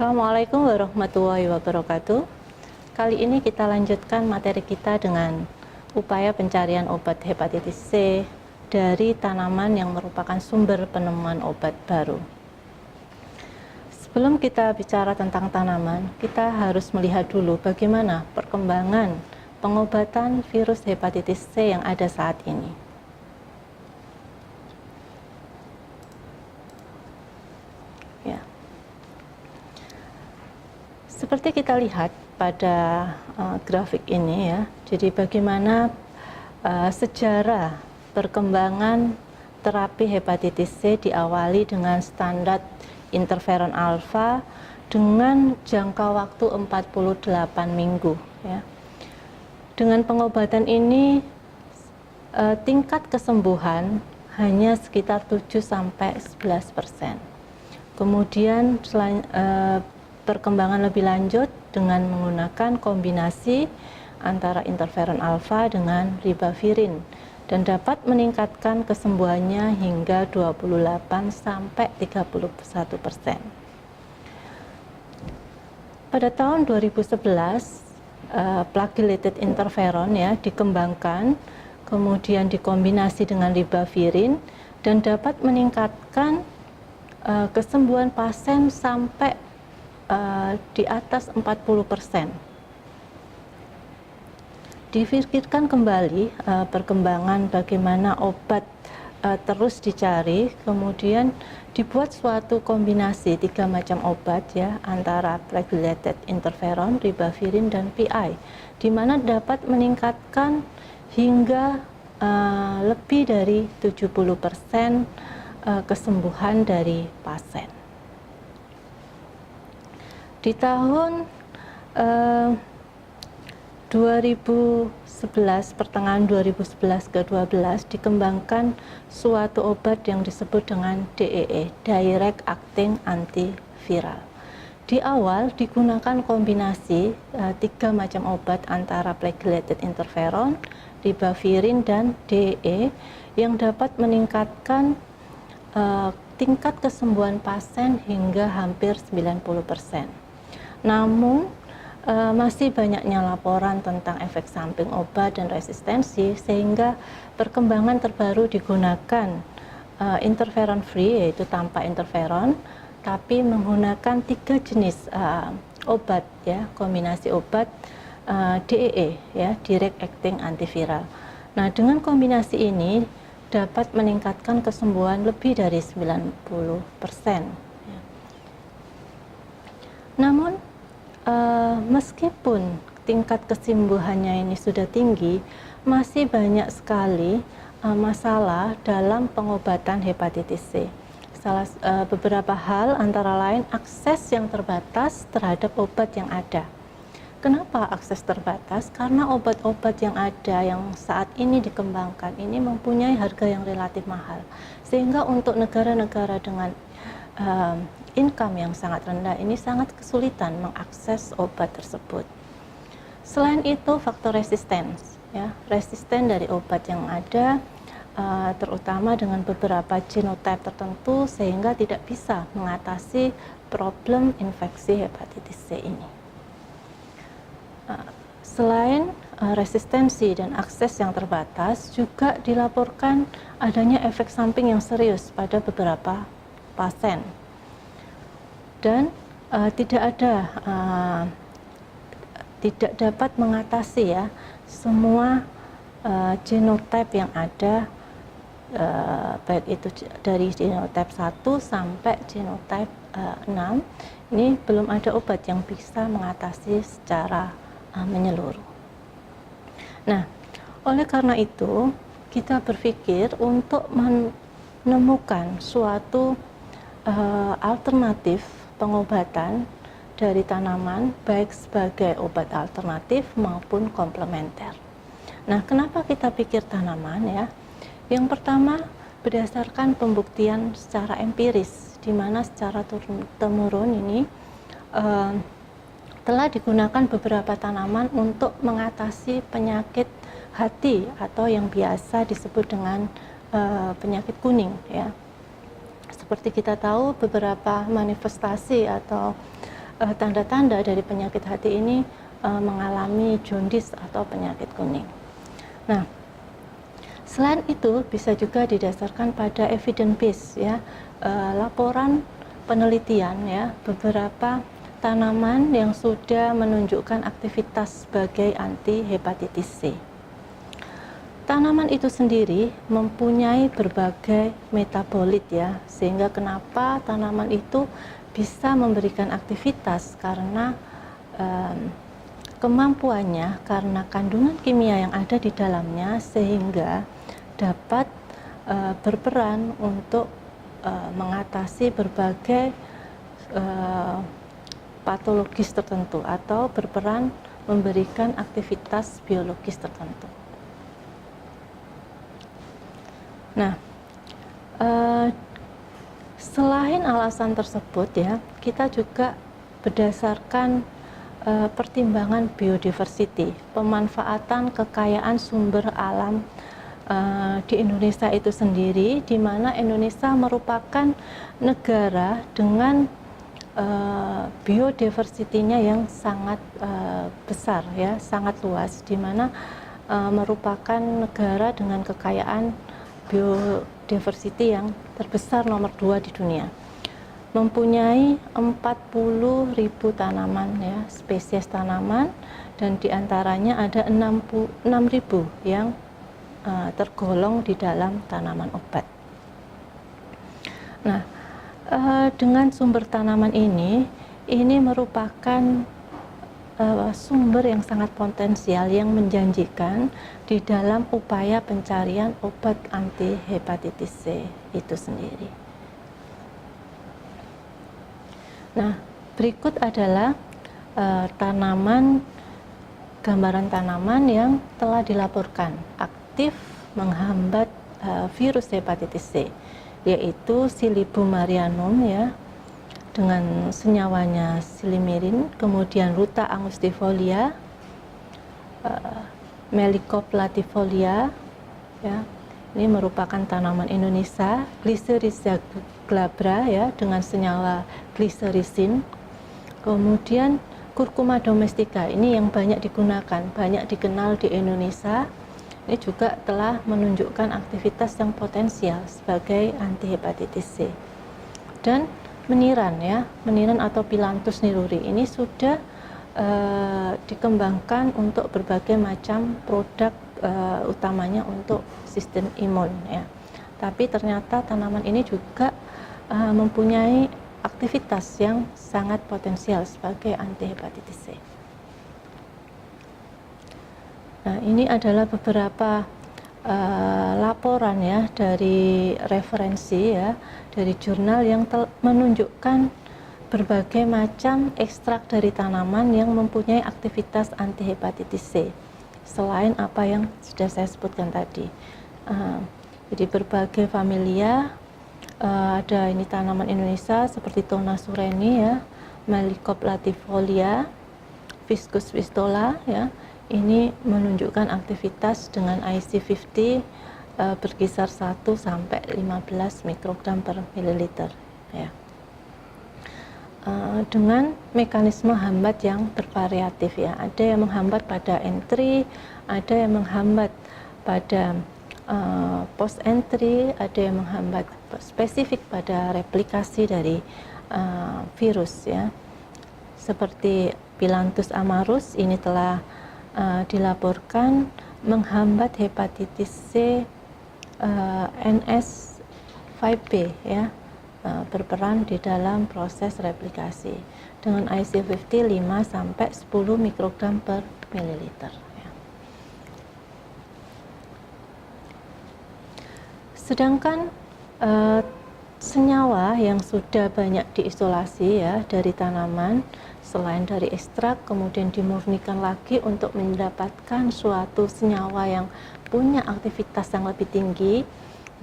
Assalamualaikum warahmatullahi wabarakatuh. Kali ini kita lanjutkan materi kita dengan upaya pencarian obat hepatitis C dari tanaman yang merupakan sumber penemuan obat baru. Sebelum kita bicara tentang tanaman, kita harus melihat dulu bagaimana perkembangan pengobatan virus hepatitis C yang ada saat ini. Seperti kita lihat pada grafik ini ya, jadi bagaimana sejarah perkembangan terapi hepatitis C diawali dengan standar interferon alfa dengan jangka waktu 48 minggu ya. Dengan pengobatan ini tingkat kesembuhan hanya sekitar 7-11%. Kemudian perkembangan lebih lanjut dengan menggunakan kombinasi antara interferon alfa dengan ribavirin dan dapat meningkatkan kesembuhannya hingga 28-31%. Pada tahun 2011, plagilated interferon ya dikembangkan, kemudian dikombinasi dengan ribavirin dan dapat meningkatkan kesembuhan pasien sampai di atas 40%. Dipikirkan kembali perkembangan bagaimana obat terus dicari, kemudian dibuat suatu kombinasi 3 macam obat ya antara plagilated interferon, ribavirin dan PI, di mana dapat meningkatkan hingga lebih dari 70% kesembuhan dari pasien. Di tahun 2011, pertengahan 2011 ke 12 dikembangkan suatu obat yang disebut dengan DEE, Direct Acting Antiviral. Di awal digunakan kombinasi 3 macam obat antara plagilated interferon, ribavirin dan DEE yang dapat meningkatkan tingkat kesembuhan pasien hingga hampir 90%. Namun, masih banyaknya laporan tentang efek samping obat dan resistensi, sehingga perkembangan terbaru digunakan interferon free, yaitu tanpa interferon, tapi menggunakan 3 jenis obat, ya, kombinasi obat DEE, ya, Direct Acting Antiviral. Nah, dengan kombinasi ini dapat meningkatkan kesembuhan lebih dari 90%. Namun, meskipun tingkat kesembuhannya ini sudah tinggi, masih banyak sekali masalah dalam pengobatan hepatitis C. Beberapa hal antara lain akses yang terbatas terhadap obat yang ada. Kenapa akses terbatas? Karena obat-obat yang ada yang saat ini dikembangkan ini mempunyai harga yang relatif mahal, sehingga untuk negara-negara dengan income yang sangat rendah ini sangat kesulitan mengakses obat tersebut. Selain itu, faktor resistens, ya, resisten dari obat yang ada, terutama dengan beberapa genotype tertentu, sehingga tidak bisa mengatasi problem infeksi hepatitis C ini. Selain resistensi dan akses yang terbatas, juga dilaporkan adanya efek samping yang serius pada beberapa pasien. Dan tidak dapat mengatasi ya semua genotype yang ada, baik itu dari genotype 1 sampai genotype 6. Ini belum ada obat yang bisa mengatasi secara menyeluruh. Nah, oleh karena itu kita berpikir untuk menemukan suatu alternatif pengobatan dari tanaman, baik sebagai obat alternatif maupun komplementer. Nah, kenapa kita pikir tanaman ya? Yang pertama, berdasarkan pembuktian secara empiris, di mana secara turun-temurun ini telah digunakan beberapa tanaman untuk mengatasi penyakit hati atau yang biasa disebut dengan penyakit kuning ya. Seperti kita tahu, beberapa manifestasi atau tanda-tanda dari penyakit hati ini mengalami jaundice atau penyakit kuning. Nah, selain itu bisa juga didasarkan pada evidence base ya, laporan penelitian ya, beberapa tanaman yang sudah menunjukkan aktivitas sebagai anti hepatitis C. Tanaman itu sendiri mempunyai berbagai metabolit ya, sehingga kenapa tanaman itu bisa memberikan aktivitas karena kemampuannya, karena kandungan kimia yang ada di dalamnya, sehingga dapat berperan untuk mengatasi berbagai patologis tertentu atau berperan memberikan aktivitas biologis tertentu. Nah, selain alasan tersebut ya, kita juga berdasarkan pertimbangan biodiversity, pemanfaatan kekayaan sumber alam di Indonesia itu sendiri, di mana Indonesia merupakan negara dengan biodiversity-nya yang sangat besar ya, sangat luas, di mana merupakan negara dengan kekayaan biodiversity yang terbesar nomor 2 di dunia. Mempunyai 40.000 tanaman ya, spesies tanaman, dan diantaranya ada 6.000 yang tergolong di dalam tanaman obat. Nah, dengan sumber tanaman ini merupakan sumber yang sangat potensial yang menjanjikan di dalam upaya pencarian obat anti hepatitis C itu sendiri. Nah, berikut adalah gambaran tanaman yang telah dilaporkan aktif menghambat virus hepatitis C, yaitu Silybum marianum ya, dengan senyawanya silimirin, kemudian Ruta angustifolia, Melicop latifolia ya. Ini merupakan tanaman Indonesia, Glycyrrhiza glabra ya, dengan senyawa glycyrrhizin. Kemudian Curcuma domestica, ini yang banyak digunakan, banyak dikenal di Indonesia. Ini juga telah menunjukkan aktivitas yang potensial sebagai anti hepatitis C. Dan meniran ya, meniran atau Phyllanthus niruri ini sudah dikembangkan untuk berbagai macam produk, utamanya untuk sistem imun ya. Tapi ternyata tanaman ini juga mempunyai aktivitas yang sangat potensial sebagai anti hepatitis C. Nah, ini adalah beberapa laporan ya dari referensi ya, dari jurnal yang menunjukkan berbagai macam ekstrak dari tanaman yang mempunyai aktivitas anti hepatitis C, selain apa yang sudah saya sebutkan tadi. Jadi berbagai familia, ada ini tanaman Indonesia seperti Tona sureni ya, Melicop latifolia, Viscus vistola ya. Ini menunjukkan aktivitas dengan IC50 berkisar 1 sampai 15 mikrogram per mililiter ya. Dengan mekanisme hambat yang bervariatif ya. Ada yang menghambat pada entry, ada yang menghambat pada post entry, ada yang menghambat spesifik pada replikasi dari virus ya. Seperti Phyllanthus amarus, ini telah dilaporkan menghambat hepatitis C NS5B ya, berperan di dalam proses replikasi dengan IC50 5 sampai 10 mikrogram per mililiter ya. Sedangkan senyawa yang sudah banyak diisolasi ya dari tanaman, selain dari ekstrak kemudian dimurnikan lagi untuk mendapatkan suatu senyawa yang punya aktivitas yang lebih tinggi.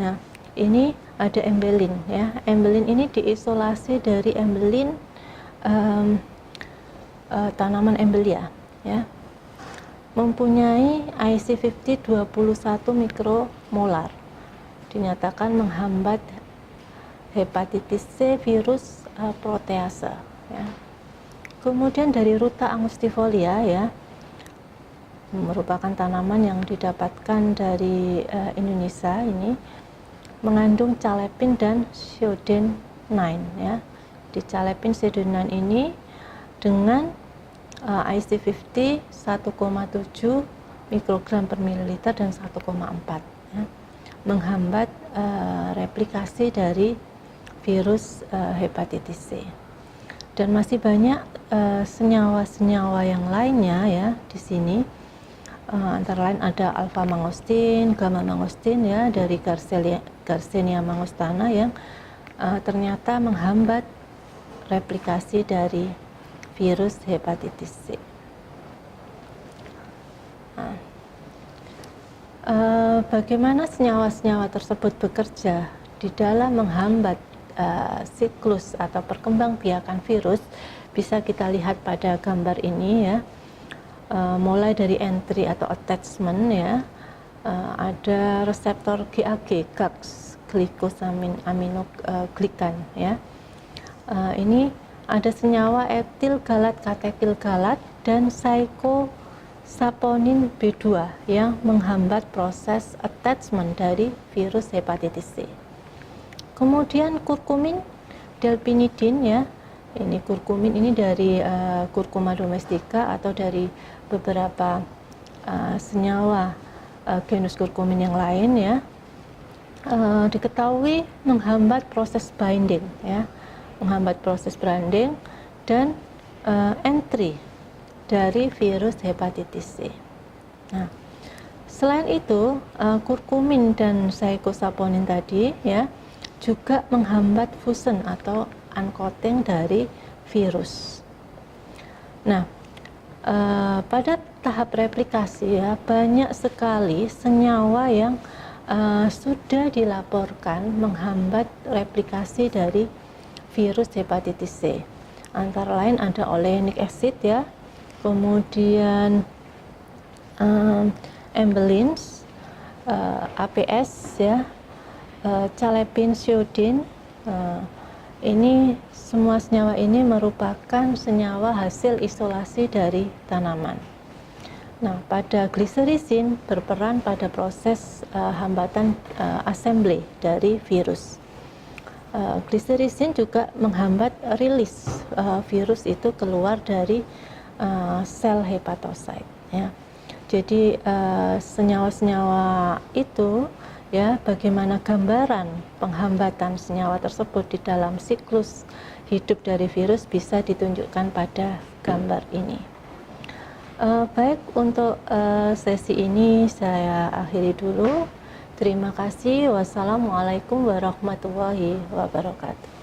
Nah, ini ada embelin ya. Embelin ini diisolasi dari embelin tanaman embelia ya. Mempunyai IC50 21 mikromolar. Dinyatakan menghambat hepatitis C virus protease ya. Kemudian dari Ruta angustifolia ya, merupakan tanaman yang didapatkan dari Indonesia ini, mengandung calepin dan cyodenine ya. Di calepin cyodenine ini dengan IC50 1,7 mikrogram per mililiter dan 1,4 ya, menghambat replikasi dari virus hepatitis C. Dan masih banyak senyawa-senyawa yang lainnya ya di sini. Antara lain ada alpha mangostin, gamma mangostin ya dari Garcinia mangostana yang ternyata menghambat replikasi dari virus hepatitis C. Bagaimana senyawa-senyawa tersebut bekerja di dalam menghambat siklus atau perkembangbiakan virus bisa kita lihat pada gambar ini ya. Mulai dari entry atau attachment ya, ada reseptor GAG, GAGs, glycosaminoglican ya. Ini ada senyawa etil galat, katekil galat, dan saponin B2 yang menghambat proses attachment dari virus hepatitis C. Kemudian kurkumin, delpinidin ya. Ini kurkumin ini dari Curcuma domestica atau dari beberapa senyawa genus kurkumin yang lain ya. Diketahui menghambat proses binding ya, menghambat proses binding dan entry dari virus hepatitis C. Nah, selain itu kurkumin dan saponin tadi ya juga menghambat fusion atau uncoating dari virus. Nah, pada tahap replikasi ya banyak sekali senyawa yang sudah dilaporkan menghambat replikasi dari virus hepatitis C. Antara lain ada oleanic acid ya, kemudian ambulins, APS ya, calepin, cyodin. Ini semua senyawa ini merupakan senyawa hasil isolasi dari tanaman. Nah, pada glycyrrhizin berperan pada proses hambatan assembly dari virus. Glycyrrhizin juga menghambat rilis virus itu keluar dari sel hepatosit ya. Jadi senyawa-senyawa itu ya, bagaimana gambaran penghambatan senyawa tersebut di dalam siklus hidup dari virus bisa ditunjukkan pada gambar ini. Baik, untuk sesi ini saya akhiri dulu. Terima kasih. Wassalamualaikum warahmatullahi wabarakatuh.